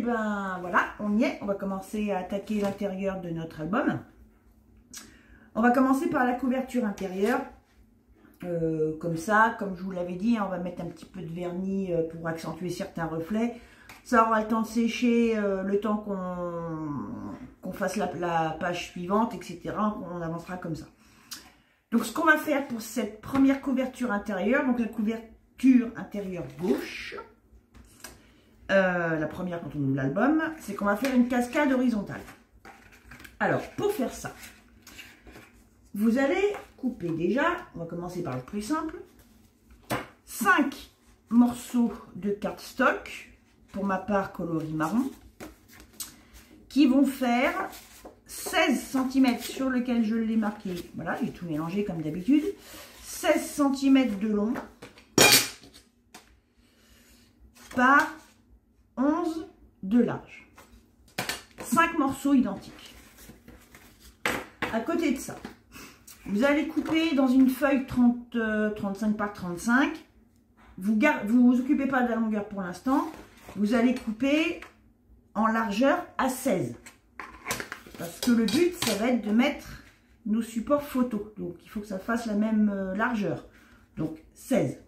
ben voilà, on y est. On va commencer à attaquer l'intérieur de notre album. On va commencer par la couverture intérieure. Comme ça, comme je vous l'avais dit, on va mettre un petit peu de vernis pour accentuer certains reflets. Ça aura le temps de sécher, le temps qu'on fasse la page suivante, etc. On avancera comme ça. Donc ce qu'on va faire pour cette première couverture intérieure, donc la couverture intérieure gauche, la première quand on ouvre l'album, c'est qu'on va faire une cascade horizontale. Alors pour faire ça, vous allez couper déjà, on va commencer par le plus simple, 5 morceaux de cardstock, pour ma part coloris marron, qui vont faire 16 cm sur lequel je l'ai marqué. Voilà, j'ai tout mélangé comme d'habitude. 16 cm de long par 11 de large. 5 morceaux identiques. À côté de ça, vous allez couper dans une feuille 35 par 35. Vous vous occupez pas de la longueur pour l'instant. Vous allez couper en largeur à 16. Parce que le but, ça va être de mettre nos supports photos. Donc, il faut que ça fasse la même largeur. Donc, 16.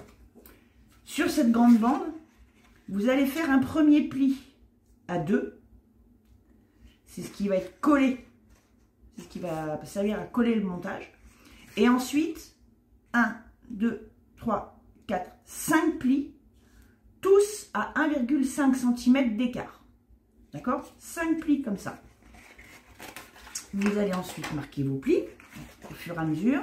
Sur cette grande bande, vous allez faire un premier pli à 2. C'est ce qui va être collé. C'est ce qui va servir à coller le montage. Et ensuite, 1, 2, 3, 4, 5 plis, tous à 1,5 cm d'écart. D'accord? 5 plis comme ça. Vous allez ensuite marquer vos plis au fur et à mesure.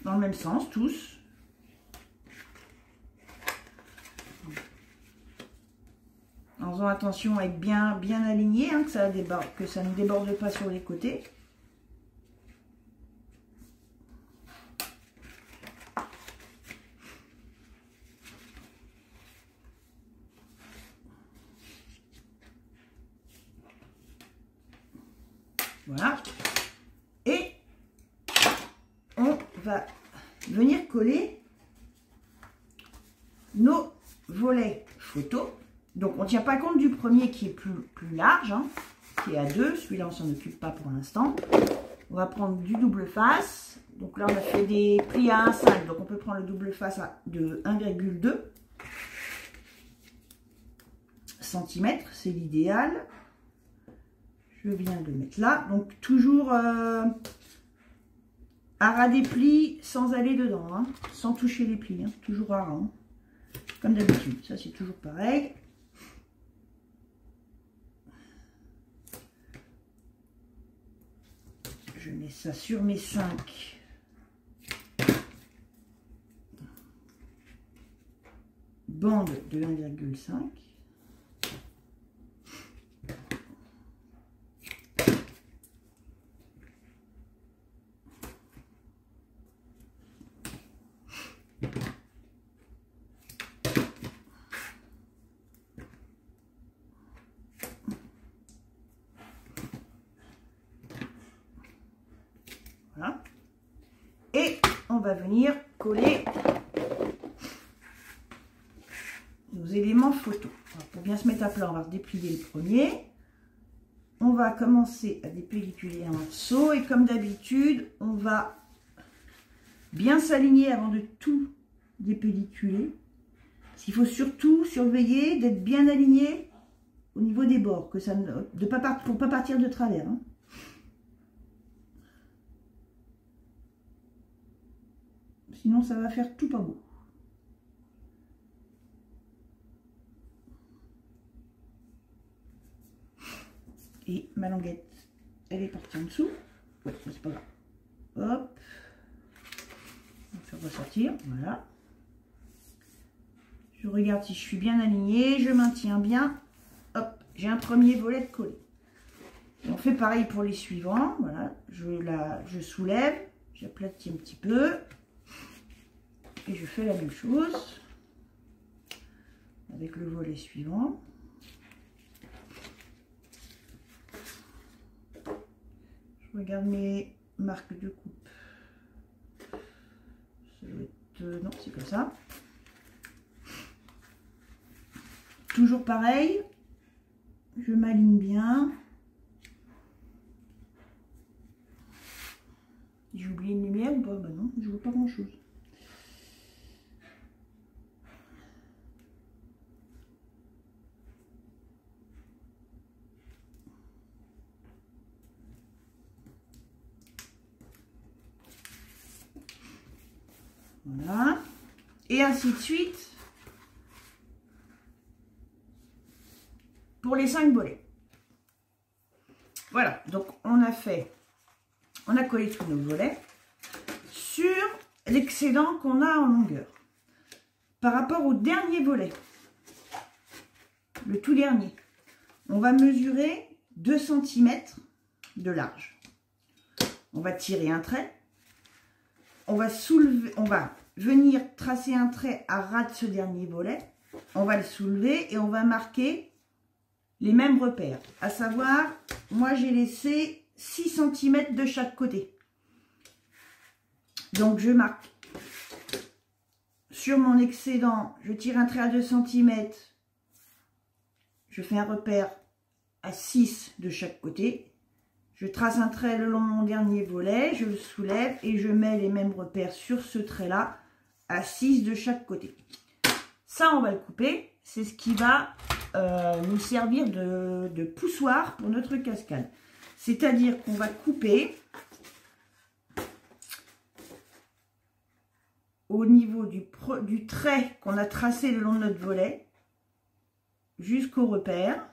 Dans le même sens, tous. En faisant attention à être bien aligné, hein, que ça ne déborde pas sur les côtés. Voilà. Et on va venir coller nos volets photos. Donc, on ne tient pas compte du premier qui est plus large, hein, qui est à 2. Celui-là, on ne s'en occupe pas pour l'instant. On va prendre du double face. Donc là, on a fait des plis à 1,5. Donc, on peut prendre le double face de 1,2 cm. C'est l'idéal. Je viens de le mettre là. Donc, toujours à ras des plis sans aller dedans, hein, sans toucher les plis. Hein, toujours à ras, hein, comme d'habitude. Ça, c'est toujours pareil. Je mets ça sur mes 5 bandes de 1,5. Voilà. Et on va venir coller nos éléments photo. Alors, pour bien se mettre à plat, on va déplier le premier. On va commencer à dépelliculer un morceau et comme d'habitude, on va bien s'aligner avant de tout dépelliculer. Il faut surtout surveiller d'être bien aligné au niveau des bords, que ça ne, pour pas partir de travers. Hein. Sinon, ça va faire tout pas beau. Et ma languette, elle est partie en dessous. Ouais, c'est pas grave. Hop. Donc, ça va sortir. Voilà. Je regarde si je suis bien alignée. Je maintiens bien. Hop. J'ai un premier volet de collé. Et on fait pareil pour les suivants. Voilà. Je soulève. J'aplatis un petit peu. Et je fais la même chose avec le volet suivant. Je regarde mes marques de coupe. non, c'est comme ça. Toujours pareil, je m'aligne bien. J'ai oublié une lumière ou pas? Bah non, je vois pas grand chose. Voilà. Et ainsi de suite pour les 5 volets. Voilà, donc on a collé tous nos volets sur l'excédent qu'on a en longueur. Par rapport au dernier volet, le tout dernier, on va mesurer 2 cm de large. On va tirer un trait. On va venir tracer un trait à ras de ce dernier volet. On va le soulever et on va marquer les mêmes repères. À savoir, moi j'ai laissé 6 cm de chaque côté. Donc je marque sur mon excédent, je tire un trait à 2 cm. Je fais un repère à 6 de chaque côté. Je trace un trait le long de mon dernier volet, je le soulève et je mets les mêmes repères sur ce trait-là à 6 de chaque côté. Ça, on va le couper. C'est ce qui va nous servir de poussoir pour notre cascade. C'est-à-dire qu'on va couper au niveau du trait qu'on a tracé le long de notre volet jusqu'au repère.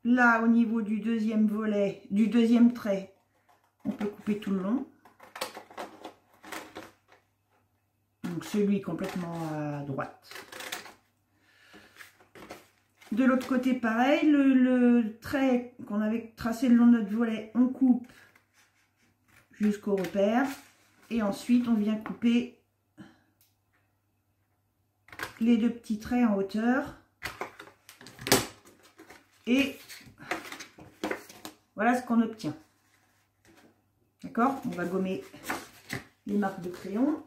Là, au niveau du deuxième volet, du deuxième trait, on peut couper tout le long. Donc celui complètement à droite. De l'autre côté, pareil, le trait qu'on avait tracé le long de notre volet, on coupe jusqu'au repère. Et ensuite, on vient couper les 2 petits traits en hauteur. Et voilà ce qu'on obtient. D'accord? On va gommer les marques de crayon.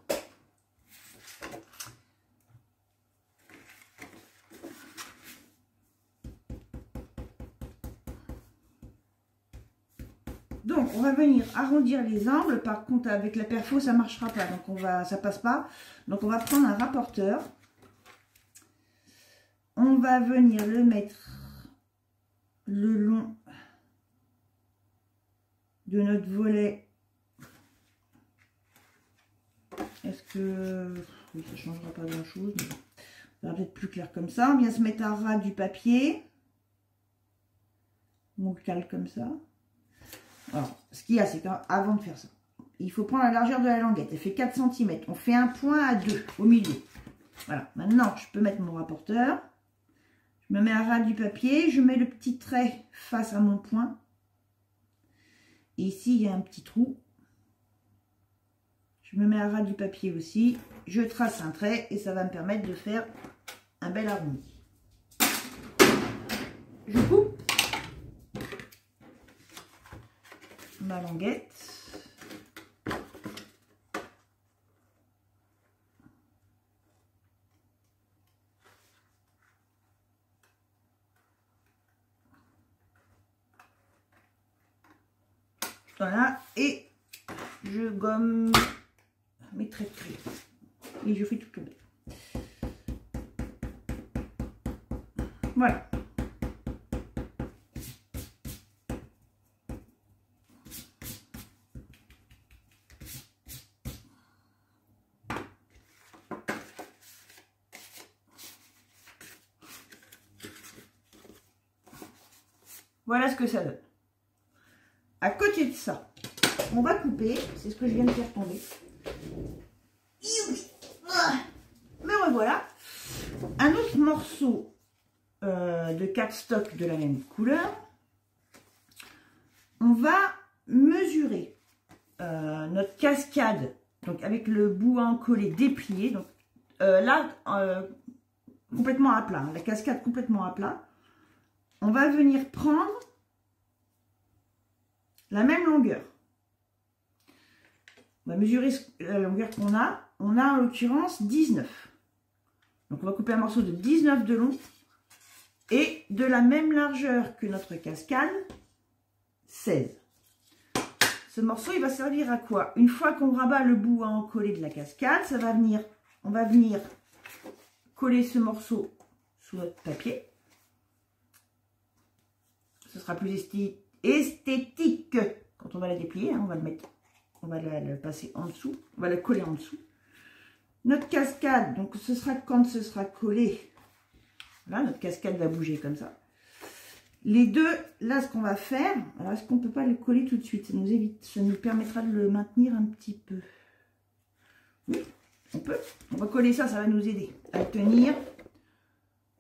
Donc, on va venir arrondir les angles. Par contre, avec la perfo, ça ne marchera pas. Donc, ça passe pas. Donc, on va prendre un rapporteur. On va venir le mettre le long de notre volet. Est-ce que... Oui, ça ne changera pas grand-chose. Ça va être plus clair comme ça. On vient se mettre à ras du papier. On le cale comme ça. Alors, ce qu'il y a, c'est qu'avant de faire ça, il faut prendre la largeur de la languette. Elle fait 4 cm. On fait un point à 2 au milieu. Voilà. Maintenant, je peux mettre mon rapporteur. Je me mets à ras du papier. Je mets le petit trait face à mon point. Et ici, il y a un petit trou. Je me mets à ras du papier aussi. Je trace un trait et ça va me permettre de faire un bel arrondi. Je coupe ma languette. Voilà, et je gomme mes traits de crayon. Et je fais tout tomber. Voilà. Voilà ce que ça donne. À côté de ça, on va couper, c'est ce que je viens de faire tomber. Me revoilà. Un autre morceau de cardstock de la même couleur. On va mesurer notre cascade, donc avec le bout à encoller déplié. Donc là, complètement à plat, la cascade complètement à plat. On va venir prendre la même longueur. On va mesurer la longueur qu'on a. On a en l'occurrence 19. Donc on va couper un morceau de 19 de long et de la même largeur que notre cascade, 16. Ce morceau, il va servir à quoi? Une fois qu'on rabat le bout à encoller de la cascade, ça va venir, on va venir coller ce morceau sous notre papier. Ce sera plus esthétique quand on va la déplier. Hein, on va le mettre, on va le passer en dessous, on va la coller en dessous. Notre cascade, donc ce sera quand ce sera collé. Voilà, notre cascade va bouger comme ça. Les deux, là, ce qu'on va faire, alors est-ce qu'on ne peut pas le coller tout de suite? Ça nous évite, ça nous permettra de le maintenir un petit peu. Oui, on peut. On va coller ça, ça va nous aider à le tenir.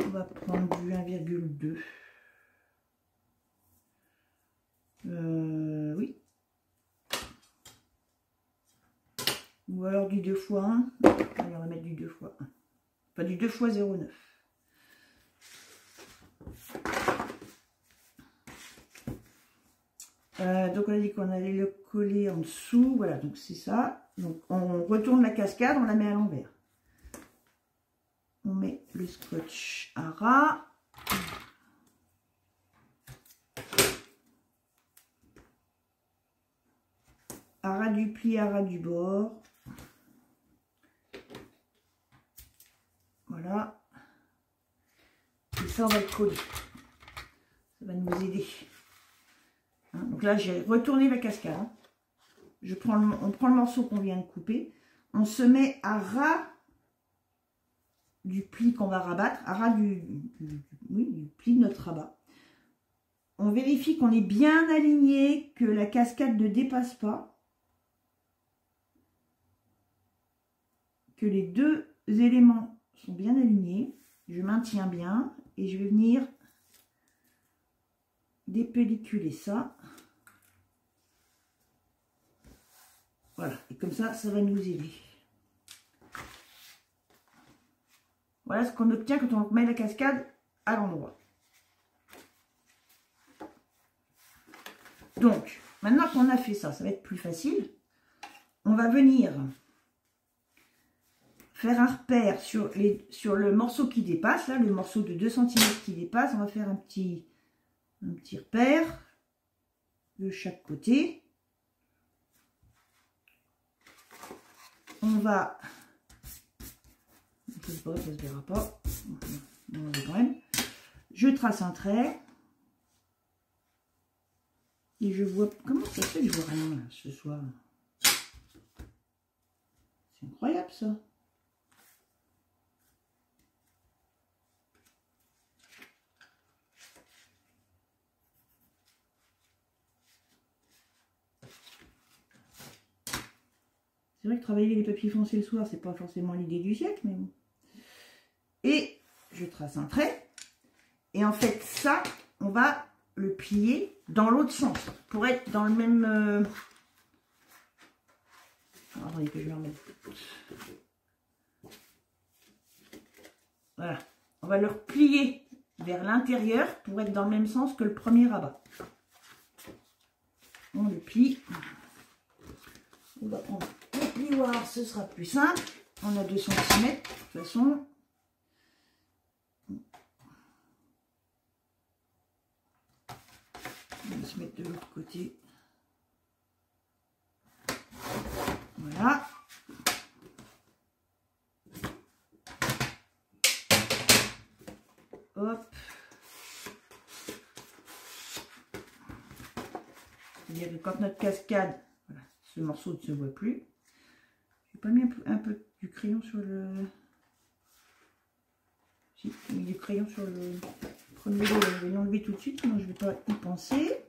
On va prendre du 1,2. Oui. Ou alors du 2 x 1. Allez, on va mettre du 2 x 1. Enfin, du 2 x 0,9. Donc on a dit qu'on allait le coller en dessous, voilà, donc c'est ça. Donc on retourne la cascade, on la met à l'envers. On met le scotch à ras. À ras du pli, à ras du bord. Voilà. Et ça on va le coller. Ça va nous aider. Donc là, j'ai retourné la cascade. Hein. On prend le morceau qu'on vient de couper. On se met à ras du pli qu'on va rabattre, à ras du pli de notre rabat. On vérifie qu'on est bien aligné, que la cascade ne dépasse pas. Que les deux éléments sont bien alignés. Je maintiens bien et je vais venir dépelliculer ça. Voilà, et comme ça, ça va nous aider. Voilà ce qu'on obtient quand on met la cascade à l'endroit. Donc, maintenant qu'on a fait ça, ça va être plus facile. On va venir faire un repère sur le morceau qui dépasse, là, le morceau de 2 cm qui dépasse. On va faire un petit repère de chaque côté. On va, ça se verra pas, je trace un trait et je vois, comment ça se fait que je vois rien là, ce soir, c'est incroyable ça. C'est vrai que travailler les papiers foncés le soir, c'est pas forcément l'idée du siècle, mais bon. Et je trace un trait. Et en fait, ça, on va le plier dans l'autre sens. Pour être dans le même... Alors, attendez que je vais en mettre. Voilà. On va le replier vers l'intérieur pour être dans le même sens que le premier rabat. On le plie. On va prendre le plioir, ce sera plus simple. On a 2 cm de toute façon. On va se mettre de l'autre côté. Voilà. Hop. C'est-à-dire que quand notre cascade, voilà, ce morceau ne se voit plus. J'ai pas mis un peu du crayon sur le... Si, j'ai mis du crayon sur le premier lot, je vais l'enlever tout de suite, sinon je ne vais pas y penser.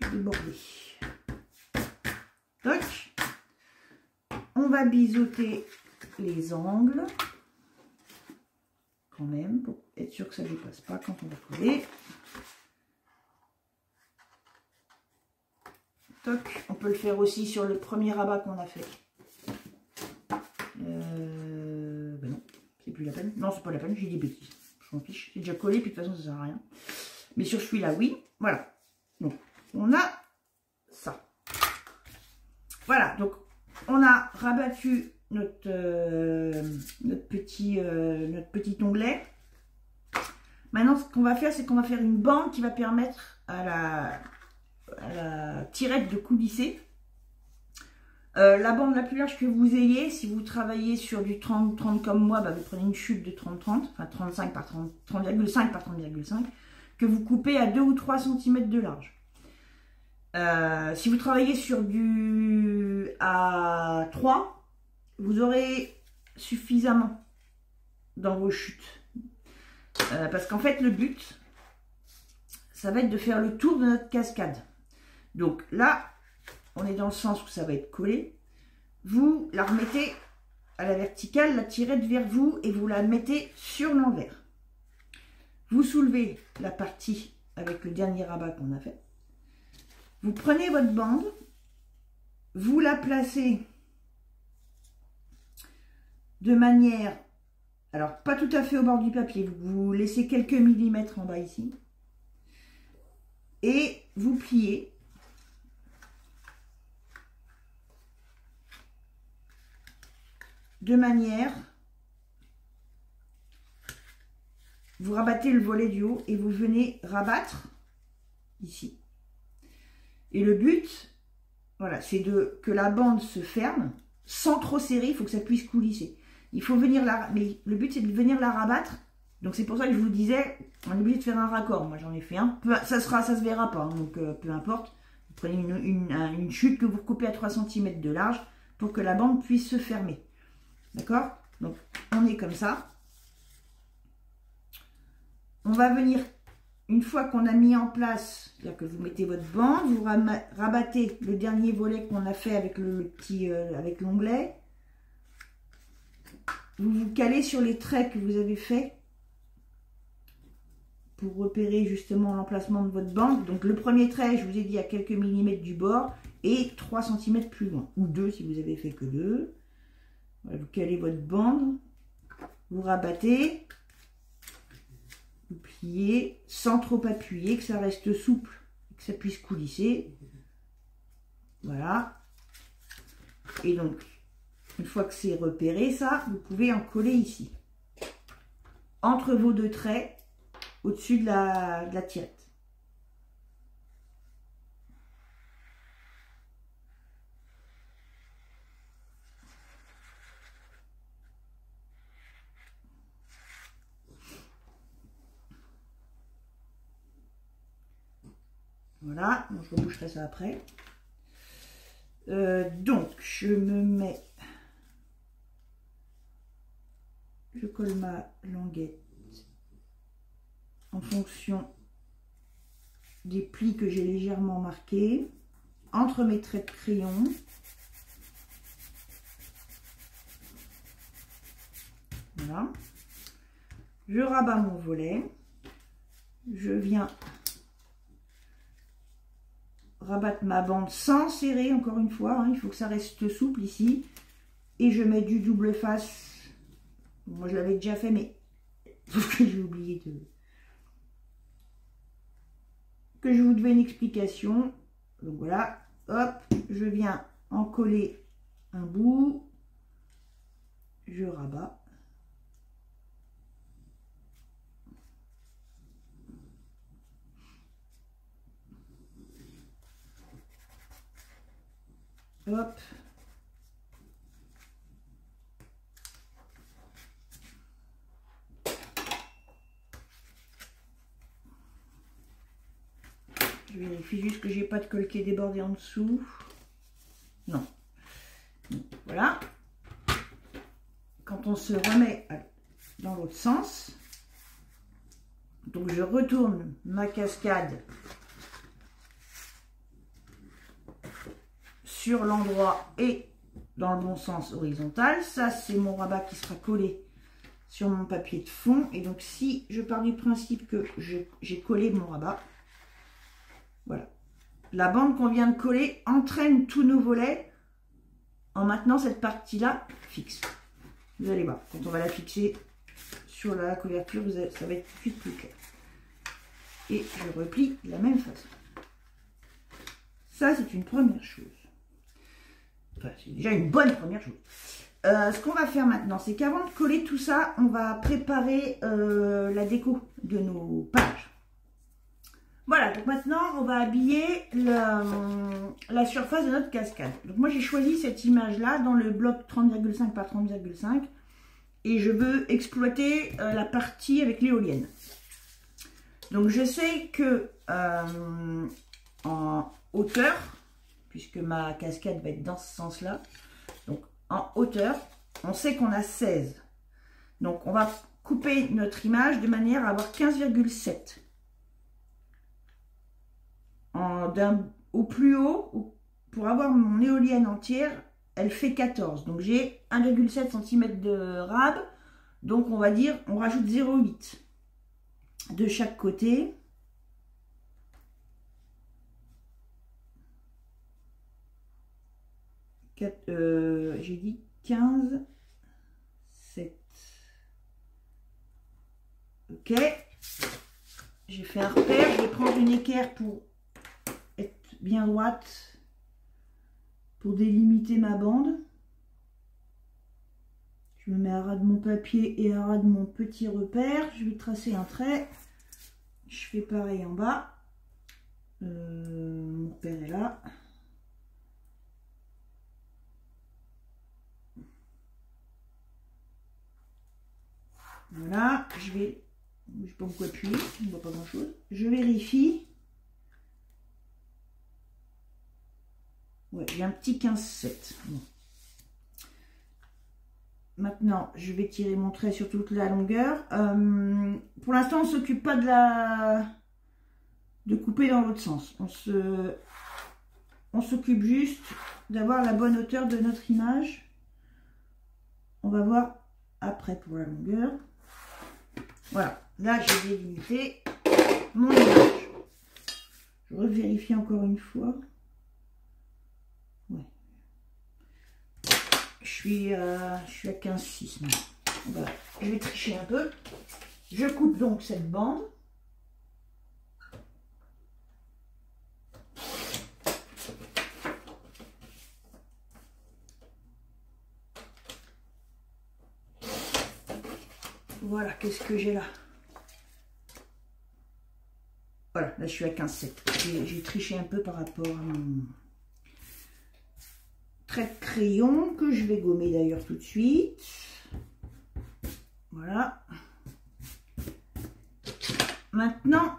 J'ai débordé. Toc. On va biseauter les angles, quand même, pour être sûr que ça ne dépasse pas quand on va coller. Toc. On peut le faire aussi sur le premier rabat qu'on a fait. Ben non, c'est plus la peine. Non, c'est pas la peine, j'ai des bêtises. Je m'en fiche. C'est déjà collé, puis de toute façon, ça sert à rien. Mais sur celui-là, oui. Voilà. Donc, on a ça. Voilà, donc on a rabattu notre petit onglet. Maintenant, ce qu'on va faire, c'est qu'on va faire une bande qui va permettre à la tirette de coulisser. La bande la plus large que vous ayez, si vous travaillez sur du 30-30 comme moi, bah vous prenez une chute de 30-30, enfin 35 par 30,5 par 30,5, que vous coupez à 2 ou 3 cm de large. Si vous travaillez sur du A3, vous aurez suffisamment dans vos chutes. Parce qu'en fait, le but, ça va être de faire le tour de notre cascade. Donc là, on est dans le sens où ça va être collé. Vous la remettez à la verticale, la tirette vers vous et vous la mettez sur l'envers. Vous soulevez la partie avec le dernier rabat qu'on a fait. Vous prenez votre bande, vous la placez de manière, alors pas tout à fait au bord du papier, vous laissez quelques millimètres en bas ici, et vous pliez de manière, vous rabattez le volet du haut et vous venez rabattre ici. Et le but, voilà, c'est que la bande se ferme sans trop serrer, il faut que ça puisse coulisser. Il faut venir mais le but c'est de venir la rabattre. Donc c'est pour ça que je vous disais, on est obligé de faire un raccord. Moi j'en ai fait un. Ça se verra pas, hein, donc peu importe. Vous prenez une chute que vous recoupez à 3 cm de large pour que la bande puisse se fermer. D'accord? Donc on est comme ça. On va venir, une fois qu'on a mis en place, c'est-à-dire que vous mettez votre bande, vous rabattez le dernier volet qu'on a fait avec avec l'onglet. Vous vous calez sur les traits que vous avez faits pour repérer justement l'emplacement de votre bande. Donc le premier trait, je vous ai dit, à quelques millimètres du bord et 3 cm plus loin, ou 2 si vous avez fait que 2. Voilà, vous calez votre bande, vous rabattez, vous pliez sans trop appuyer, que ça reste souple, que ça puisse coulisser. Voilà. Et donc, une fois que c'est repéré, ça, vous pouvez en coller ici. Entre vos deux traits, au-dessus de la tirette. Voilà, donc je reboucherai ça après. Donc, je colle ma languette en fonction des plis que j'ai légèrement marqués entre mes traits de crayon. Voilà. Je rabats mon volet. Je viens rabattre ma bande sans serrer, encore une fois, hein, il faut que ça reste souple ici. Et je mets du double face. Moi je l'avais déjà fait, mais j'ai oublié que je vous devais une explication. Donc voilà, hop, je viens en coller un bout, je rabats. Hop. Je vérifie juste que j'ai pas de colleté débordé en dessous. Non. Voilà. Quand on se remet dans l'autre sens, donc je retourne ma cascade sur l'endroit et dans le bon sens horizontal. Ça, c'est mon rabat qui sera collé sur mon papier de fond. Et donc, si je pars du principe que j'ai collé mon rabat, voilà. La bande qu'on vient de coller entraîne tous nos volets en maintenant cette partie-là fixe. Vous allez voir, quand on va la fixer sur la couverture, ça va être tout de suite plus clair. Et je replie de la même façon. Ça, c'est une première chose. Enfin, c'est déjà une bonne première chose. Ce qu'on va faire maintenant, c'est qu'avant de coller tout ça, on va préparer la déco de nos pages. Voilà, donc maintenant, on va habiller la surface de notre cascade. Donc moi, j'ai choisi cette image-là dans le bloc 30,5 par 30,5 et je veux exploiter la partie avec l'éolienne. Donc je sais que en hauteur, puisque ma cascade va être dans ce sens-là, donc en hauteur, on sait qu'on a 16. Donc on va couper notre image de manière à avoir 15,7. Au plus haut, pour avoir mon éolienne entière, elle fait 14. Donc j'ai 1,7 cm de rab. Donc on va dire, on rajoute 0,8 de chaque côté. J'ai dit 15, 7. Ok. J'ai fait un repère. Je vais prendre une équerre pour être bien droite, pour délimiter ma bande. Je me mets à ras de mon papier et à ras de mon petit repère. Je vais tracer un trait. Je fais pareil en bas. Mon repère est là. Voilà, je sais pas pourquoi appuyer, on ne voit pas grand chose. Je vérifie. Ouais, j'ai un petit 15,7. Bon. Maintenant, je vais tirer mon trait sur toute la longueur. Pour l'instant, on ne s'occupe pas de couper dans l'autre sens. On s'occupe juste d'avoir la bonne hauteur de notre image. On va voir après pour la longueur. Voilà, là j'ai délimité mon image. Je revérifie encore une fois. Ouais. Je suis à 15,6 maintenant. Voilà. Je vais tricher un peu. Je coupe donc cette bande. Voilà, qu'est-ce que j'ai là? Voilà, là je suis à 15,7. J'ai triché un peu par rapport à mon trait de crayon que je vais gommer d'ailleurs tout de suite. Voilà. Maintenant,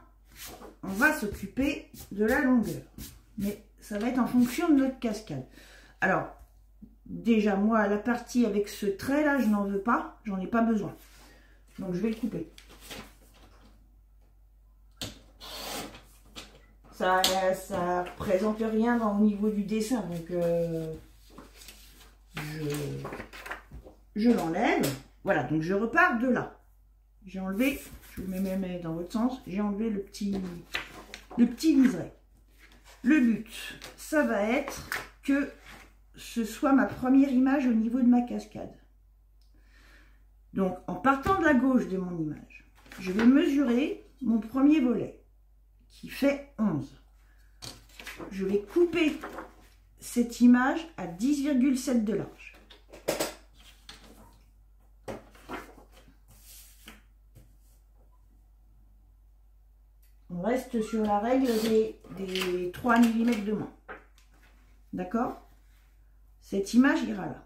on va s'occuper de la longueur. Mais ça va être en fonction de notre cascade. Alors, déjà moi, la partie avec ce trait là, je n'en veux pas. J'en ai pas besoin. Donc je vais le couper. Ça représente rien au niveau du dessin, donc je l'enlève. Voilà, donc je repars de là. J'ai enlevé, je vous mets dans votre sens, j'ai enlevé le petit liseré. Le but, ça va être que ce soit ma première image au niveau de ma cascade. Donc, en partant de la gauche de mon image, je vais mesurer mon premier volet, qui fait 11. Je vais couper cette image à 10,7 de large. On reste sur la règle des 3 mm de moins. D'accord? Cette image ira là.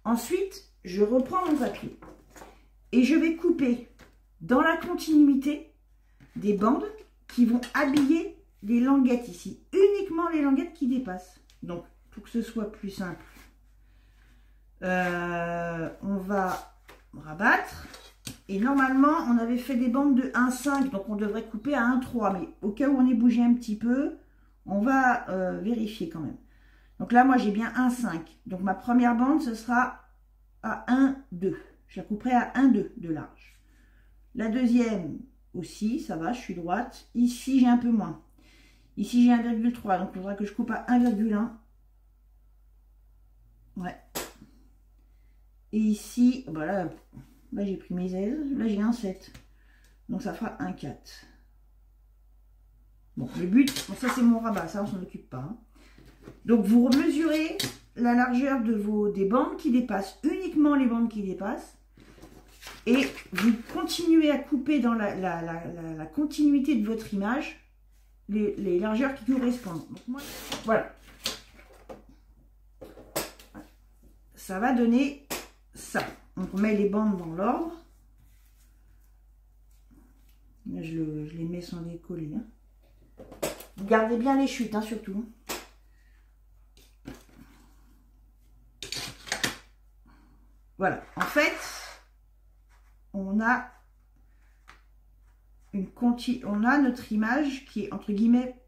Ensuite, je reprends mon papier et je vais couper dans la continuité des bandes qui vont habiller les languettes ici. Uniquement les languettes qui dépassent. Donc, pour que ce soit plus simple, on va rabattre. Et normalement, on avait fait des bandes de 1,5, donc on devrait couper à 1,3. Mais au cas où on est bougé un petit peu, on va vérifier quand même. Donc là, moi, j'ai bien 1,5. Donc ma première bande, ce sera à 1,2. Je la couperai à 1,2 de large. La deuxième aussi, ça va, je suis droite. Ici, j'ai un peu moins. Ici, j'ai 1,3. Donc, il faudra que je coupe à 1,1. Ouais. Et ici, voilà, là j'ai pris mes aises. Là, j'ai 1,7. Donc, ça fera 1,4. Bon, le but, bon, ça c'est mon rabat, ça on s'en occupe pas. Hein. Donc vous mesurez la largeur des bandes qui dépassent, uniquement les bandes qui dépassent. Et vous continuez à couper dans la continuité de votre image les largeurs qui correspondent. Donc moi, voilà. Ça va donner ça. Donc on met les bandes dans l'ordre. Je les mets sans les coller. Hein. Gardez bien les chutes, hein, surtout. Voilà. En fait, on a notre image qui est entre guillemets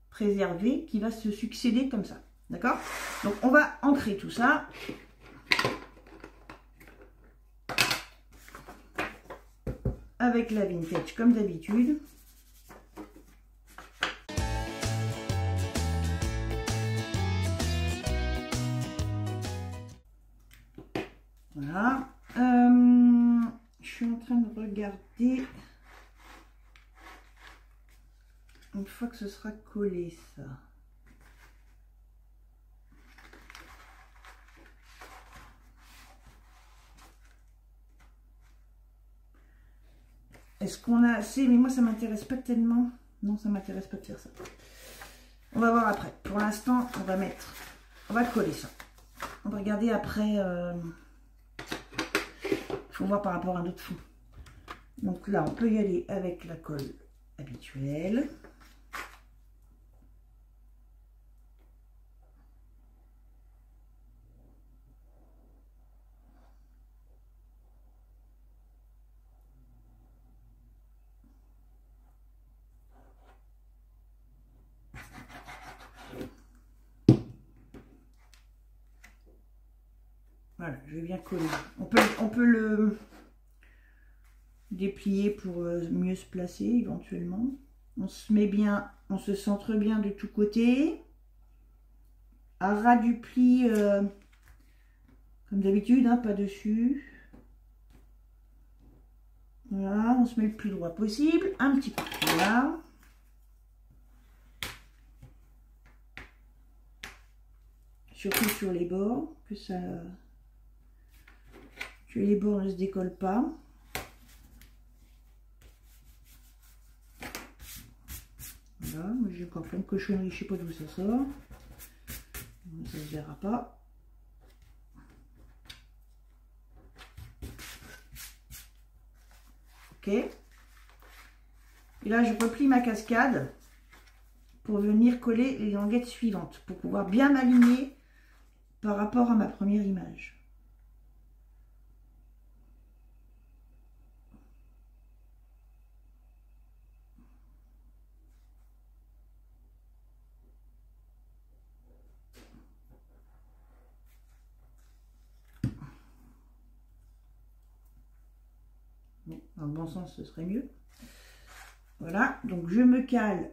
préservée, qui va se succéder comme ça. D'accord? Donc on va ancrer tout ça. Avec la vintage comme d'habitude. Voilà. Je suis en train de regarder une fois que ce sera collé ça. Est-ce qu'on a assez? Mais moi ça m'intéresse pas tellement. Non, ça m'intéresse pas de faire ça. On va voir après. Pour l'instant, on va coller ça. On va regarder après. Il faut voir par rapport à notre fond. Donc là, on peut y aller avec la colle habituelle. Voilà, je vais bien coller. On peut le déplier pour mieux se placer éventuellement. On se met bien, on se centre bien de tous côtés. À ras du pli, comme d'habitude, hein, pas dessus. Voilà, on se met le plus droit possible. Un petit peu là. Surtout sur les bords, que les bords ne se décollent pas. Voilà, moi j'ai encore plein de cochonneries, je sais pas d'où ça sort. Ça se verra pas. Ok. Et là je replie ma cascade pour venir coller les languettes suivantes, pour pouvoir bien m'aligner par rapport à ma première image. Dans le bon sens, ce serait mieux. Voilà, donc je me cale,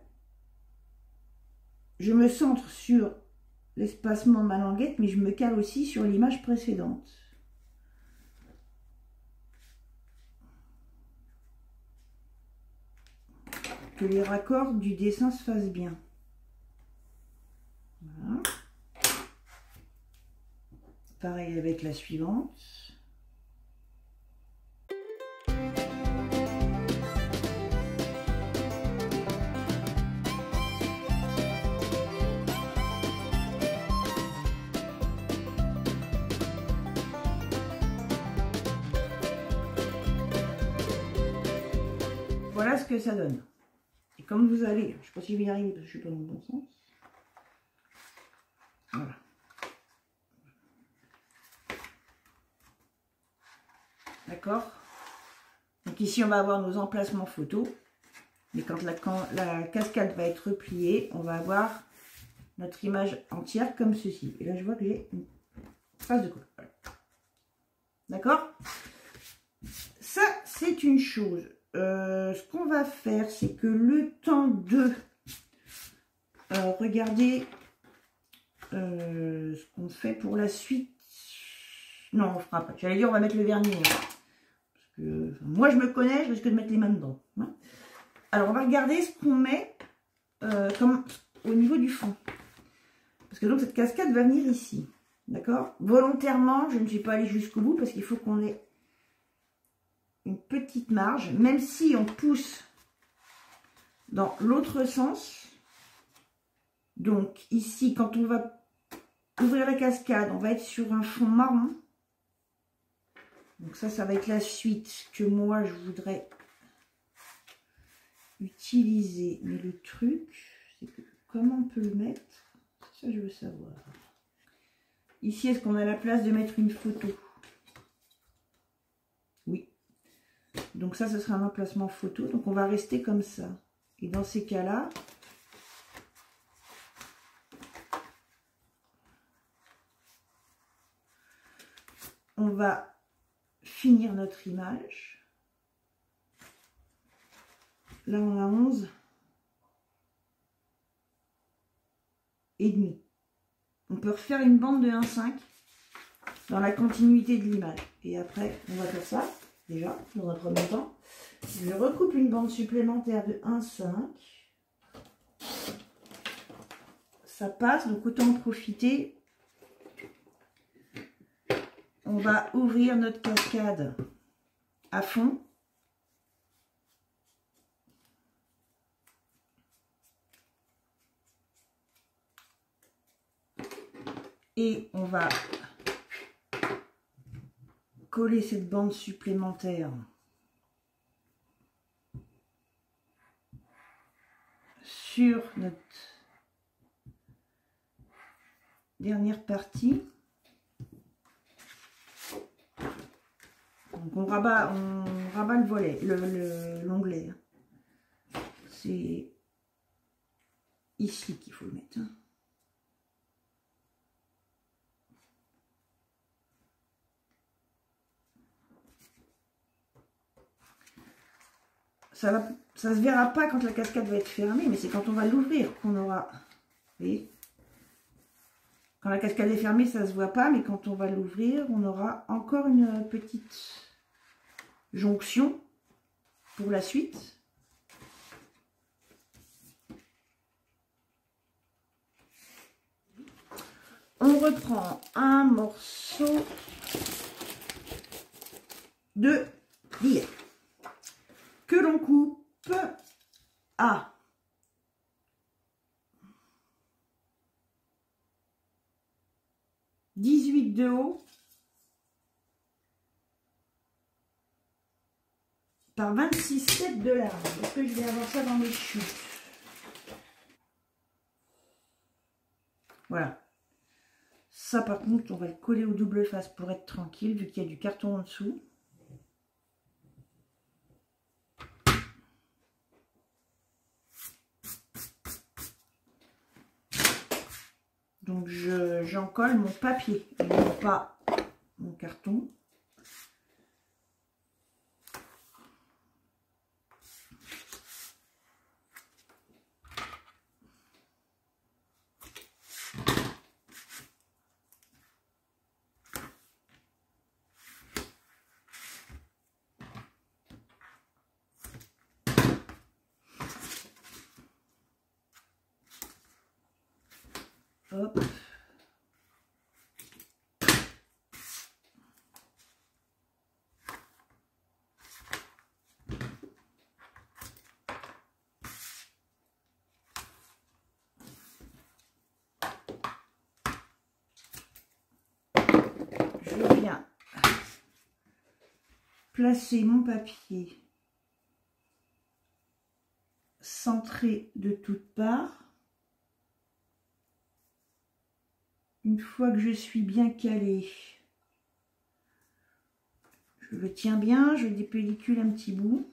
je me centre sur l'espacement de ma languette, mais je me cale aussi sur l'image précédente. Que les raccords du dessin se fassent bien. Voilà. Pareil avec la suivante. Voilà ce que ça donne. Et comme vous allez, je ne sais pas si je vais y arriver parce que je ne suis pas dans le bon sens. Voilà. D'accord? Donc ici, on va avoir nos emplacements photos. Mais quand la cascade va être repliée, on va avoir notre image entière comme ceci. Et là, je vois que j'ai une trace de colle. Voilà. D'accord? Ça, c'est une chose. Ce qu'on va faire, c'est que le temps de regarder ce qu'on fait pour la suite. Non, on fera pas. J'allais dire, on va mettre le vernis. Hein, parce que enfin, moi, je me connais, je risque de mettre les mains dedans. Hein. Alors, on va regarder ce qu'on met, au niveau du fond. Parce que donc cette cascade va venir ici. D'accord? Volontairement, je ne suis pas allée jusqu'au bout parce qu'il faut qu'on ait une petite marge. Même si on pousse dans l'autre sens. Donc ici, quand on va ouvrir la cascade, on va être sur un fond marron. Donc ça va être la suite que moi je voudrais utiliser. Mais le truc, c'est que comment on peut le mettre? Ça, je veux savoir. Ici, est-ce qu'on a la place de mettre une photo? Oui. Donc ça, ce sera un emplacement photo. Donc on va rester comme ça. Et dans ces cas-là, on va finir notre image. Là, on a 11 et demi. On peut refaire une bande de 1,5 dans la continuité de l'image. Et après, on va faire ça, déjà, dans un premier temps. Je recoupe une bande supplémentaire de 1,5. Ça passe, donc autant en profiter. On va ouvrir notre cascade à fond. Et on va coller cette bande supplémentaire sur notre dernière partie. Donc on rabat le volet, l'onglet. C'est ici qu'il faut le mettre. Ça se verra pas quand la cascade va être fermée, mais c'est quand on va l'ouvrir qu'on aura. Vous voyez? Quand la cascade est fermée, ça se voit pas, mais quand on va l'ouvrir, on aura encore une petite jonction pour la suite. On reprend un morceau de lierre que l'on coupe à 18 de haut par 26,7 de large. Est-ce que je vais avoir ça dans mes chutes? Voilà. Ça par contre, on va le coller au double face pour être tranquille vu qu'il y a du carton en dessous. Donc j'en colle mon papier et non pas mon carton. Hop. Je viens placer mon papier centré de toutes parts. Une fois que je suis bien calée, je le tiens bien, je dépellicule un petit bout.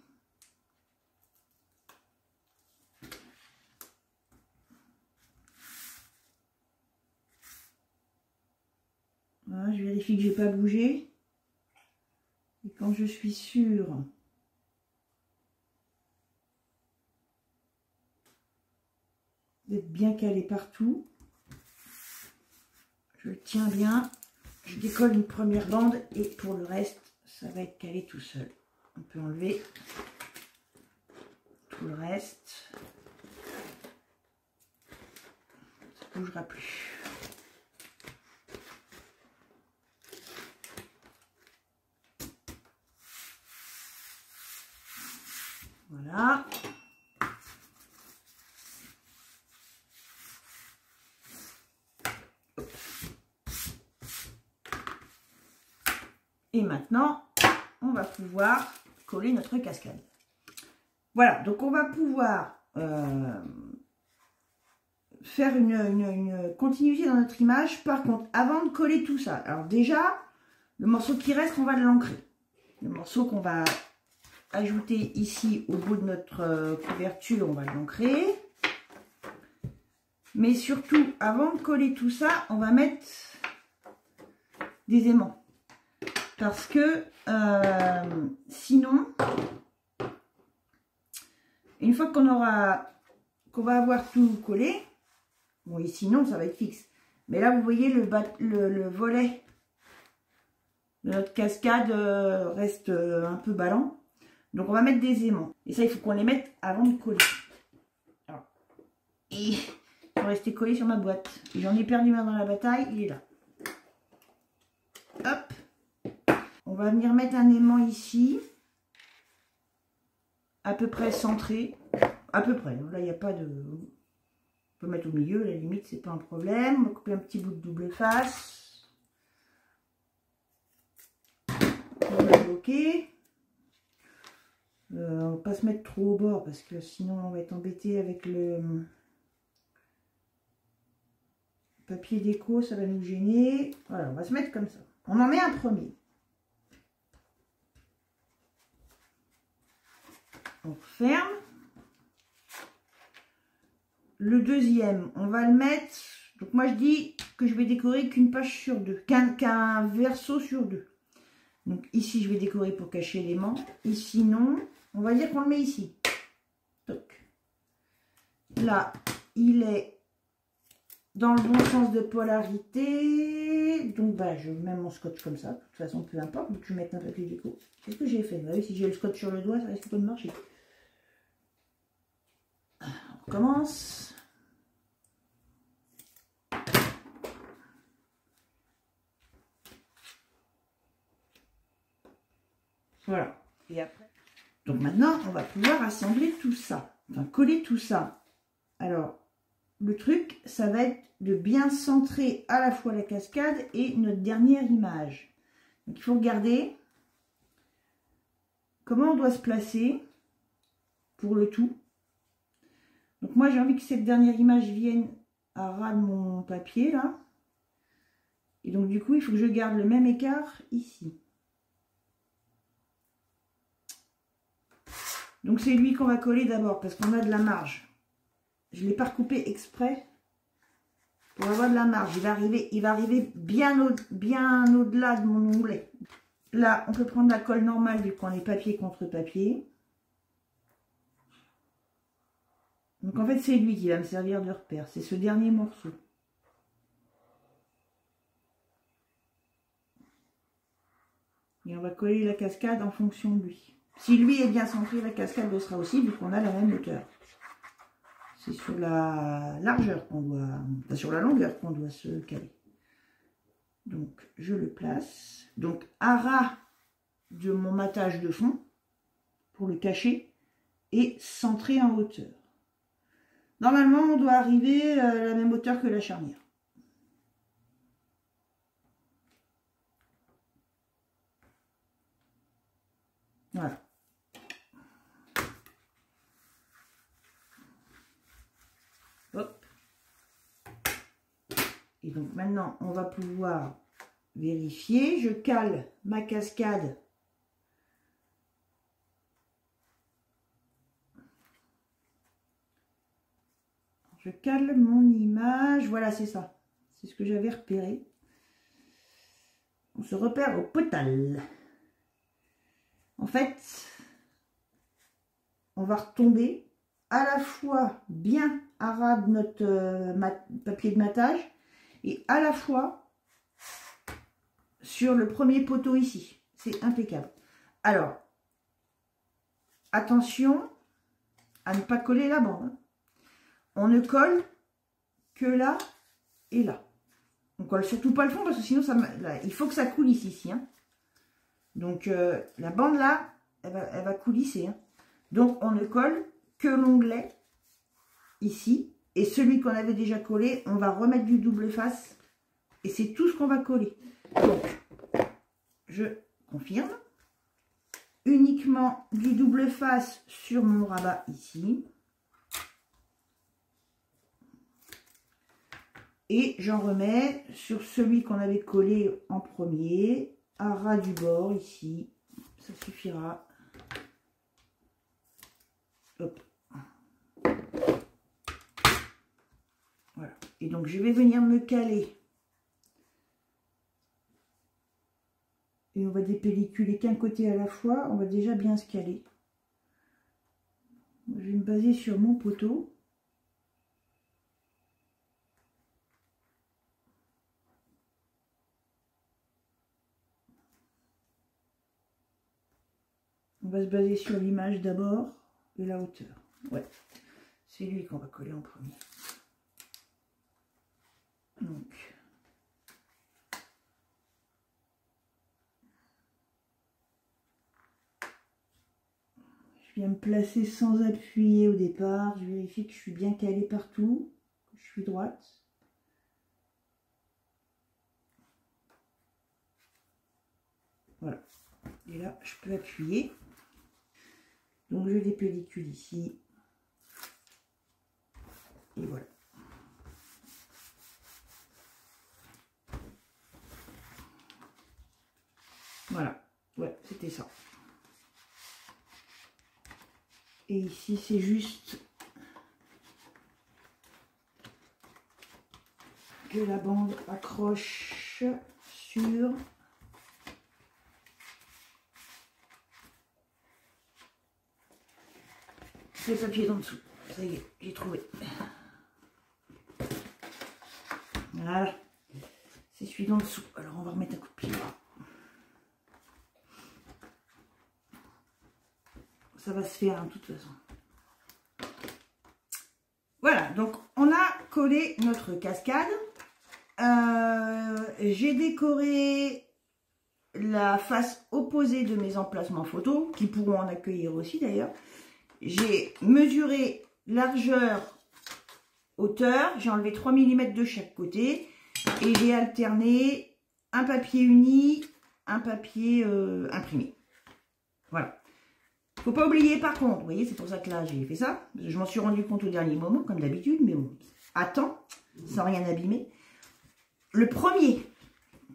Voilà, je vérifie que j'ai pas bougé. Et quand je suis sûre d'être bien calé partout, je le tiens bien, je décolle une première bande et pour le reste, ça va être calé tout seul. On peut enlever tout le reste. ne bougera plus. Voilà. Et maintenant, on va pouvoir coller notre cascade. Voilà, donc on va pouvoir faire une continuité dans notre image. Par contre, avant de coller tout ça, alors déjà, le morceau qui reste, on va l'ancrer. Le morceau qu'on va ajouter ici au bout de notre couverture, on va l'ancrer. Mais surtout, avant de coller tout ça, on va mettre des aimants. Parce que sinon, une fois qu'on va avoir tout collé, bon, et sinon ça va être fixe. Mais là, vous voyez, le volet de notre cascade reste un peu ballant. Donc, on va mettre des aimants. Et ça, il faut qu'on les mette avant de coller. Alors, et il va rester collé sur ma boîte. J'en ai perdu un dans la bataille, il est là. Hop. On va venir mettre un aimant ici, à peu près centré, à peu près. Là, il n'y a pas de... On peut mettre au milieu, à la limite, c'est pas un problème. On va couper un petit bout de double face. On va bloquer. On va pas se mettre trop au bord, parce que sinon, on va être embêté avec le papier déco, ça va nous gêner. Voilà, on va se mettre comme ça. On en met un premier. On ferme. Le deuxième, on va le mettre. Donc moi je dis que je vais décorer qu'une page sur deux, qu'un verso sur deux. Donc ici je vais décorer pour cacher l'aimant. Ici non. On va dire qu'on le met ici. Toc. Là, il est dans le bon sens de polarité. Donc bah je mets mon scotch comme ça. De toute façon, peu importe. Donc je vais mettre un papier déco. Qu'est-ce que j'ai fait? Bah oui, si j'ai le scotch sur le doigt, ça risque pas de marcher. On commence. Voilà. Et après. Donc maintenant, on va pouvoir assembler tout ça. Enfin, coller tout ça. Alors, le truc, ça va être de bien centrer à la fois la cascade et notre dernière image. Donc il faut regarder comment on doit se placer pour le tout. Donc moi, j'ai envie que cette dernière image vienne à ras de mon papier, là. Et donc, du coup, il faut que je garde le même écart ici. Donc, c'est lui qu'on va coller d'abord, parce qu'on a de la marge. Je ne l'ai pas recoupé exprès pour avoir de la marge. Il va arriver bien au-delà de mon onglet. Là, on peut prendre la colle normale, vu qu'on est papier contre papier. Donc, en fait, c'est lui qui va me servir de repère. C'est ce dernier morceau. Et on va coller la cascade en fonction de lui. Si lui est bien centré, la cascade le sera aussi, vu qu'on a la même hauteur. C'est sur la largeur qu'on doit... Enfin, sur la longueur qu'on doit se caler. Donc, je le place. Donc, à ras de mon matage de fond, pour le cacher, et centré en hauteur. Normalement, on doit arriver à la même hauteur que la charnière. Voilà. Hop. Et donc maintenant, on va pouvoir vérifier. Je cale ma cascade. Je cale mon image. Voilà, c'est ça. C'est ce que j'avais repéré. On se repère au potal. En fait, on va retomber à la fois bien à ras de notre papier de matage et à la fois sur le premier poteau ici. C'est impeccable. Alors, attention à ne pas coller la bande. On ne colle que là et là. On colle surtout pas le fond parce que sinon, là, il faut que ça coulisse ici. Hein. Donc, la bande là, elle va coulisser. Hein. Donc, on ne colle que l'onglet ici. Et celui qu'on avait déjà collé, on va remettre du double face. Et c'est tout ce qu'on va coller. Donc, je confirme. Uniquement du double face sur mon rabat ici. Et j'en remets sur celui qu'on avait collé en premier, à ras du bord ici. Ça suffira. Hop. Voilà. Et donc je vais venir me caler. Et on va dépelliculer qu'un côté à la fois. On va déjà bien se caler. Je vais me baser sur mon poteau. On va se baser sur l'image d'abord de la hauteur. Ouais, c'est lui qu'on va coller en premier. Donc, je viens me placer sans appuyer au départ. Je vérifie que je suis bien calée partout, que je suis droite. Voilà. Et là, je peux appuyer. Donc, je dépellicule ici. Et voilà. Voilà. Ouais, c'était ça. Et ici, c'est juste que la bande accroche sur le papier d'en dessous. Ça y est, j'ai trouvé. Voilà. C'est celui d'en dessous. Alors, on va remettre un coup de pied. Ça va se faire, hein, de toute façon. Voilà, donc on a collé notre cascade. J'ai décoré la face opposée de mes emplacements photos, qui pourront en accueillir aussi d'ailleurs. J'ai mesuré largeur, hauteur, j'ai enlevé 3 mm de chaque côté et j'ai alterné un papier uni, un papier imprimé. Voilà. Faut pas oublier par contre, vous voyez, c'est pour ça que là j'ai fait ça. Je m'en suis rendu compte au dernier moment, comme d'habitude, mais bon, à temps, sans rien abîmer. Le premier,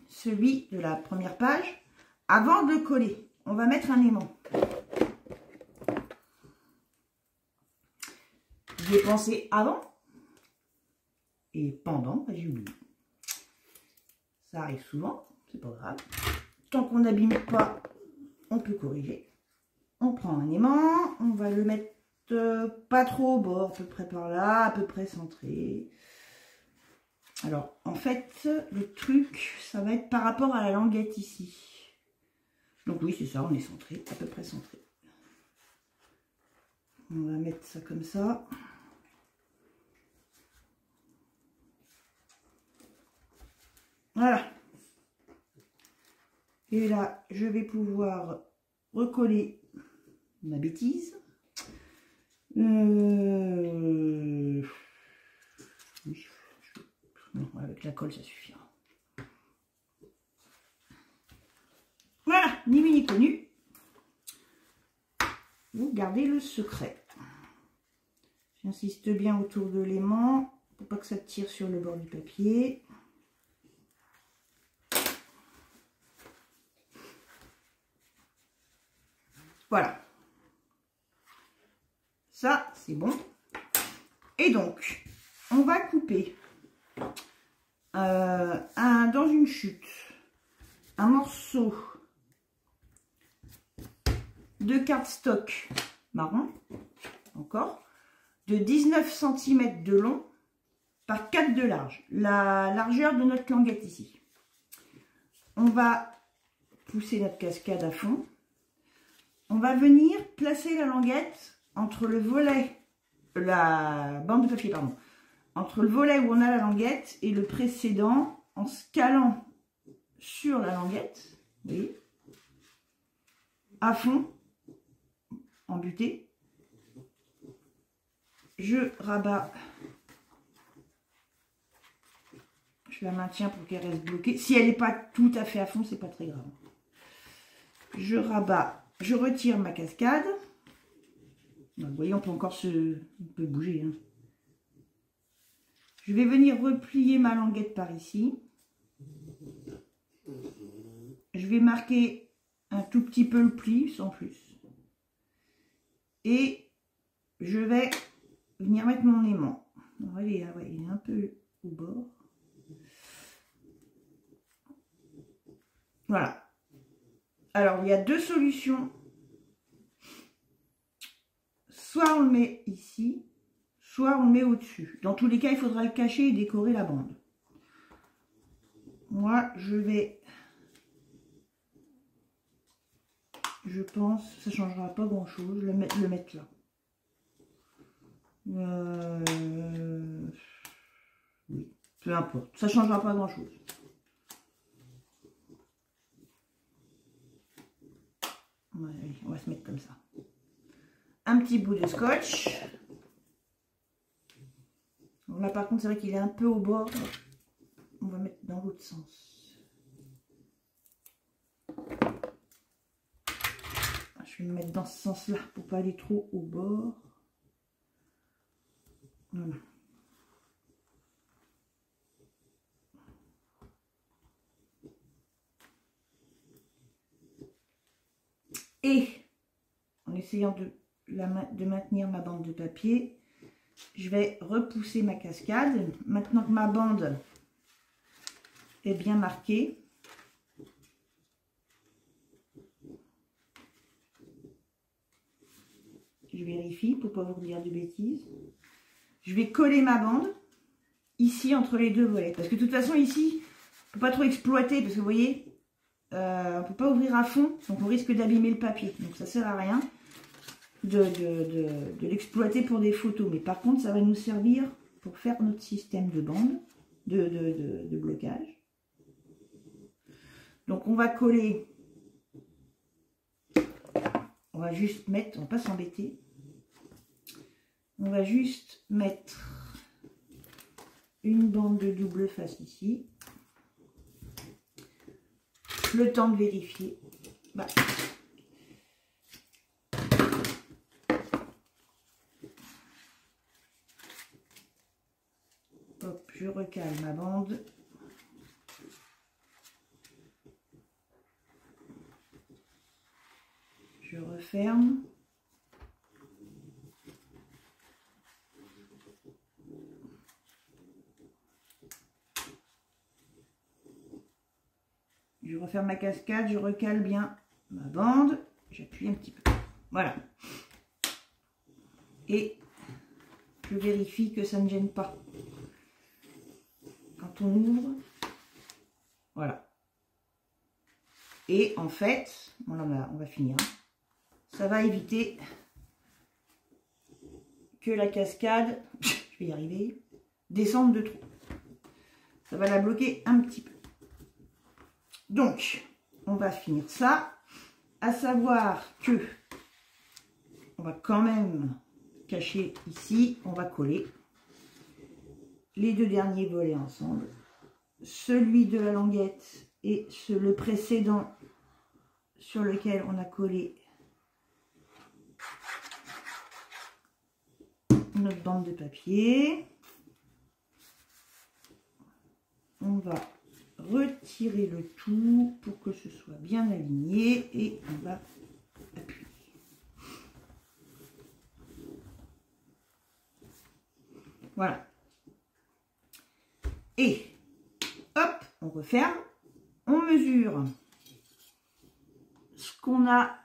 celui de la première page, avant de le coller, on va mettre un aimant. J'y ai pensé avant et pendant, j'ai oublié. Ça arrive souvent, c'est pas grave. Tant qu'on n'abîme pas, on peut corriger. On prend un aimant, on va le mettre pas trop au bord, à peu près par là, à peu près centré. Alors, en fait, le truc, ça va être par rapport à la languette ici. Donc oui, c'est ça, on est centré, à peu près centré. On va mettre ça comme ça. Voilà. Et là, je vais pouvoir recoller ma bêtise. Oui. Non, avec la colle, ça suffira. Voilà, ni vu ni connu. Vous gardez le secret. J'insiste bien autour de l'aimant pour pas que ça tire sur le bord du papier. Voilà. Ça, c'est bon. Et donc, on va couper dans une chute un morceau de cardstock marron, encore, de 19 cm de long par 4 de large, la largeur de notre languette ici. On va pousser notre cascade à fond. On va venir placer la languette entre le volet, la bande de papier, pardon, entre le volet où on a la languette et le précédent en se calant sur la languette, vous voyez, à fond, en butée. Je rabats, je la maintiens pour qu'elle reste bloquée. Si elle n'est pas tout à fait à fond, c'est pas très grave. Je rabats, je retire ma cascade. Donc, vous voyez, on peut encore on peut bouger. Hein. Je vais venir replier ma languette par ici. Je vais marquer un tout petit peu le pli, sans plus. Et je vais venir mettre mon aimant. On va aller là, ouais, il est un peu au bord. Voilà. Alors, il y a deux solutions. Soit on le met ici, soit on le met au-dessus. Dans tous les cas, il faudra le cacher et décorer la bande. Moi, je pense, ça ne changera pas grand-chose, le mettre là. Oui, peu importe, ça ne changera pas grand-chose. Ouais, on va se mettre comme ça. Un petit bout de scotch. Là par contre c'est vrai qu'il est un peu au bord. On va mettre dans l'autre sens. Je vais me mettre dans ce sens là pour pas aller trop au bord. Voilà. Et en essayant de maintenir ma bande de papier, je vais repousser ma cascade. Maintenant que ma bande est bien marquée, je vérifie pour ne pas vous dire de bêtises. Je vais coller ma bande ici entre les deux volets. Parce que de toute façon ici, on ne peut pas trop exploiter parce que vous voyez, on ne peut pas ouvrir à fond, donc on risque d'abîmer le papier. Donc ça ne sert à rien de l'exploiter pour des photos. Mais par contre, ça va nous servir pour faire notre système de bande, de blocage. Donc on va coller, on va juste mettre, on ne va pas s'embêter, on va juste mettre une bande de double face ici. Le temps de vérifier. Bah. Hop, je recale ma bande. Je referme. Je referme ma cascade, je recale bien ma bande, j'appuie un petit peu. Voilà. Et je vérifie que ça ne gêne pas. Quand on ouvre, voilà. Et en fait, voilà, on va finir. Ça va éviter que la cascade, je vais y arriver, descende de trop. Ça va la bloquer un petit peu. Donc, on va finir ça, à savoir que on va quand même cacher ici, on va coller les deux derniers volets ensemble, celui de la languette et le précédent sur lequel on a collé notre bande de papier. On va retirer le tout pour que ce soit bien aligné et on va appuyer. Voilà. Et hop, on referme, on mesure ce qu'on a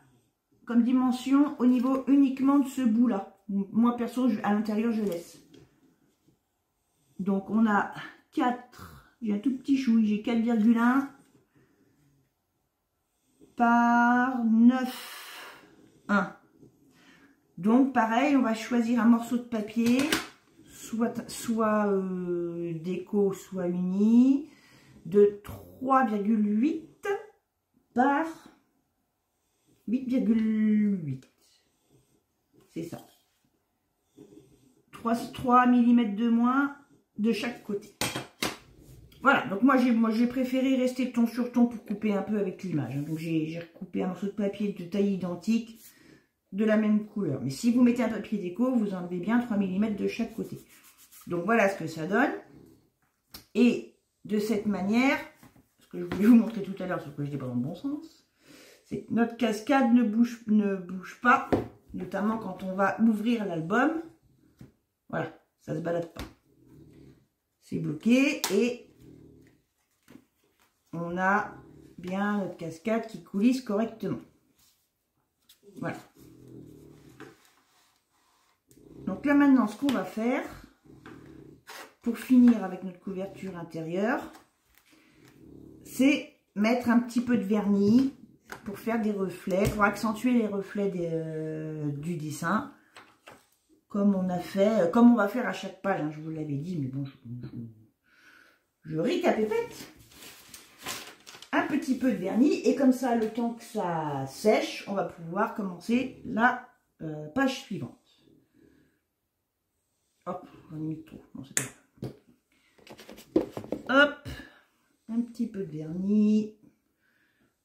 comme dimension au niveau uniquement de ce bout là. Moi perso, à l'intérieur je laisse. Donc on a 4. J'ai un tout petit chouille, j'ai 4,1 par 9,1. Donc pareil, on va choisir un morceau de papier, soit déco, soit uni, de 3,8 par 8,8. C'est ça. 3 mm de moins de chaque côté. Voilà, donc moi j'ai préféré rester ton sur ton pour couper un peu avec l'image. Donc j'ai recoupé un morceau de papier de taille identique de la même couleur. Mais si vous mettez un papier déco, vous enlevez bien 3 mm de chaque côté. Donc voilà ce que ça donne. Et de cette manière, ce que je voulais vous montrer tout à l'heure, sauf que je n'étais pas dans le bon sens, c'est que notre cascade ne bouge pas, notamment quand on va ouvrir l'album. Voilà, ça ne se balade pas. C'est bloqué et on a bien notre cascade qui coulisse correctement. Voilà. Donc là maintenant, ce qu'on va faire, pour finir avec notre couverture intérieure, c'est mettre un petit peu de vernis pour faire des reflets, pour accentuer les reflets du dessin, comme on a fait, comme on va faire à chaque page, hein, je vous l'avais dit, mais bon, je ricapépète. Un petit peu de vernis, et comme ça, le temps que ça sèche, on va pouvoir commencer la page suivante. Hop, j'en ai mis trop, non c'est pas grave. Hop, un petit peu de vernis.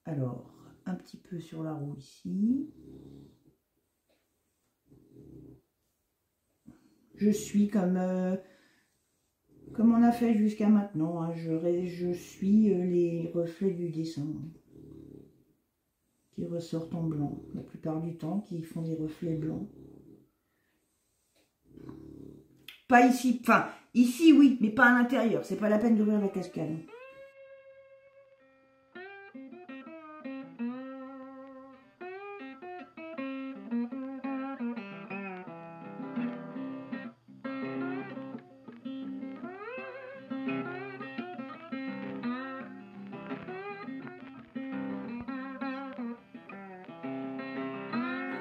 Alors, un petit peu sur la roue ici. Je suis comme on a fait jusqu'à maintenant, hein. Je suis les reflets du dessin qui ressortent en blanc, la plupart du temps, qui font des reflets blancs. Pas ici, enfin, ici oui, mais pas à l'intérieur, c'est pas la peine d'ouvrir la cascade.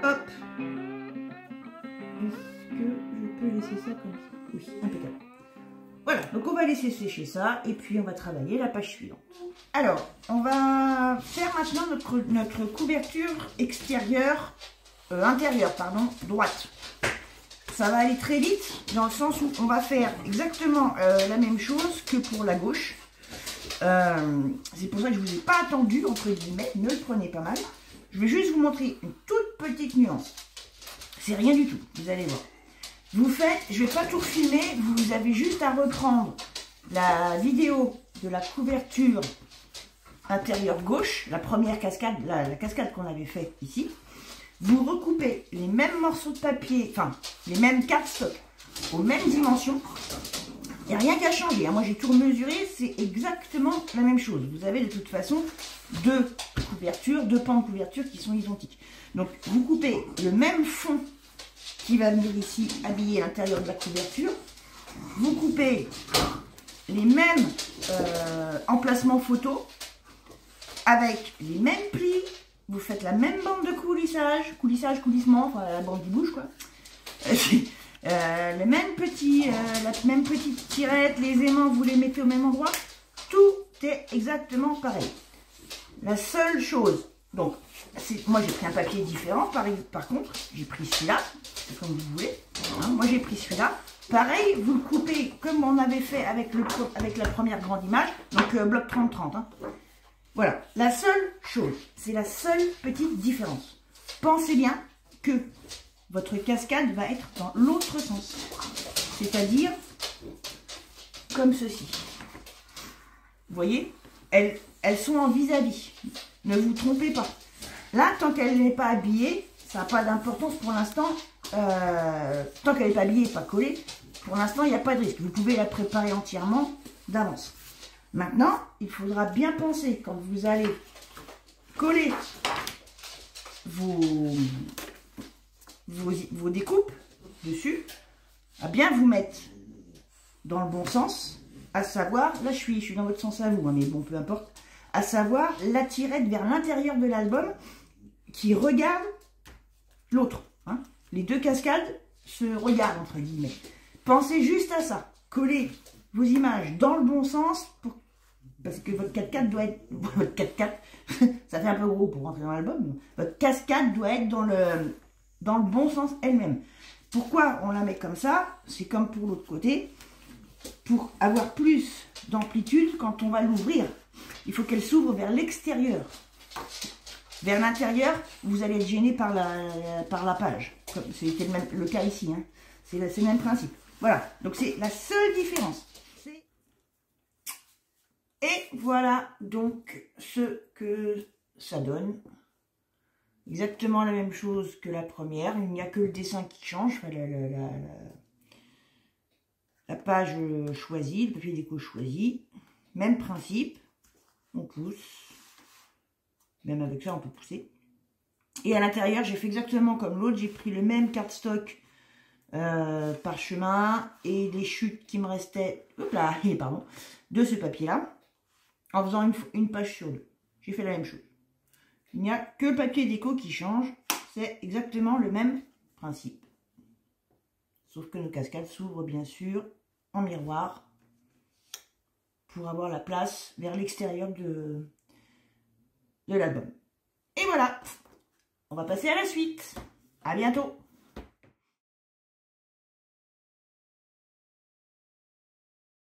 Hop. Est-ce que je peux laisser ça comme ça? Oui, impeccable. Voilà, donc on va laisser sécher ça et puis on va travailler la page suivante. Alors, on va faire maintenant notre couverture extérieure, intérieure, pardon, droite. Ça va aller très vite dans le sens où on va faire exactement la même chose que pour la gauche. C'est pour ça que je ne vous ai pas attendu, entre guillemets, ne le prenez pas mal. Je vais juste vous montrer une toute petite nuance. C'est rien du tout, vous allez voir. Vous faites, je ne vais pas tout filmer, vous avez juste à reprendre la vidéo de la couverture intérieure gauche, la première cascade, la cascade qu'on avait faite ici. Vous recoupez les mêmes morceaux de papier, enfin les mêmes cardstock aux mêmes dimensions. Il n'y a rien qu'à changer, hein. Moi j'ai tout mesuré, c'est exactement la même chose. Vous avez de toute façon deux couvertures, deux pans de couverture qui sont identiques. Donc vous coupez le même fond qui va venir ici habiller l'intérieur de la couverture. Vous coupez les mêmes emplacements photos avec les mêmes plis. Vous faites la même bande de coulissement, enfin la bande qui bouge quoi. La même petite tirette, les aimants, vous les mettez au même endroit. Tout est exactement pareil. La seule chose, donc, moi j'ai pris un papier différent, par contre, j'ai pris celui-là, c'est comme vous voulez. Hein, moi j'ai pris celui-là. Pareil, vous le coupez comme on avait fait avec la première grande image, donc bloc 30-30. Hein. Voilà, la seule chose, c'est la seule petite différence. Pensez bien que votre cascade va être dans l'autre sens. C'est-à-dire comme ceci. Vous voyez, elles sont en vis-à-vis. Ne vous trompez pas. Là, tant qu'elle n'est pas habillée, ça n'a pas d'importance pour l'instant. Tant qu'elle n'est pas habillée et pas collée, pour l'instant, il n'y a pas de risque. Vous pouvez la préparer entièrement d'avance. Maintenant, il faudra bien penser quand vous allez coller vos découpes dessus, à bien vous mettre dans le bon sens, à savoir, là je suis dans votre sens à vous, hein, mais bon, peu importe, à savoir la tirette vers l'intérieur de l'album qui regarde l'autre. Hein. Les deux cascades se regardent, entre guillemets. Pensez juste à ça. Collez vos images dans le bon sens parce que votre 4x4 doit être... Votre 4x4, ça fait un peu gros pour rentrer dans l'album. Votre cascade doit être dans le bon sens elle-même. Pourquoi on la met comme ça? C'est comme pour l'autre côté. Pour avoir plus d'amplitude quand on va l'ouvrir, il faut qu'elle s'ouvre vers l'extérieur. Vers l'intérieur, vous allez être gêné par la page. C'était le cas ici. Hein. C'est le même principe. Voilà, donc c'est la seule différence. Et voilà donc ce que ça donne. Exactement la même chose que la première. Il n'y a que le dessin qui change. La page choisie, le papier déco choisi. Même principe. On pousse. Même avec ça, on peut pousser. Et à l'intérieur, j'ai fait exactement comme l'autre. J'ai pris le même cardstock parchemin et les chutes qui me restaient pardon, de ce papier-là. En faisant une page sur deux. J'ai fait la même chose. Il n'y a que le papier déco qui change. C'est exactement le même principe. Sauf que nos cascades s'ouvrent bien sûr en miroir pour avoir la place vers l'extérieur de l'album. Et voilà. On va passer à la suite. À bientôt.